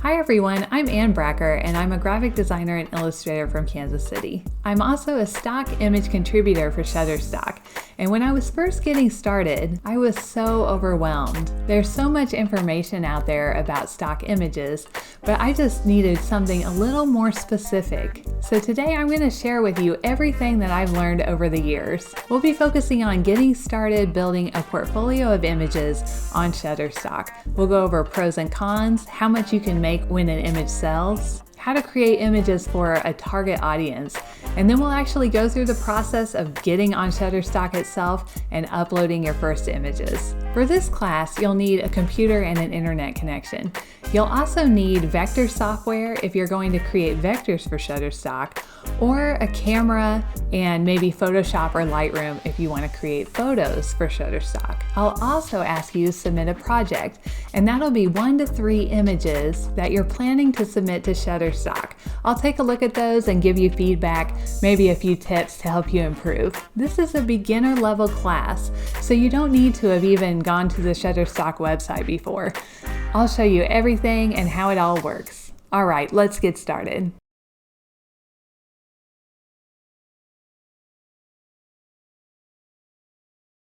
Hi everyone, I'm Ann Bracker and I'm a graphic designer and illustrator from Kansas City. I'm also a stock image contributor for Shutterstock, and when I was first getting started, I was so overwhelmed. There's so much information out there about stock images, but I just needed something a little more specific. So today I'm going to share with you everything that I've learned over the years. We'll be focusing on getting started building a portfolio of images on Shutterstock. We'll go over pros and cons, how much you can make when an image sells, how to create images for a target audience, and then we'll actually go through the process of getting on Shutterstock itself and uploading your first images. For this class, you'll need a computer and an internet connection. You'll also need vector software if you're going to create vectors for Shutterstock, or a camera and maybe Photoshop or Lightroom if you want to create photos for Shutterstock. I'll also ask you to submit a project, and that'll be 1 to 3 images that you're planning to submit to Shutterstock. I'll take a look at those and give you feedback, maybe a few tips to help you improve. This is a beginner level class, so you don't need to have even gone to the Shutterstock website before. I'll show you everything and how it all works. All right, let's get started.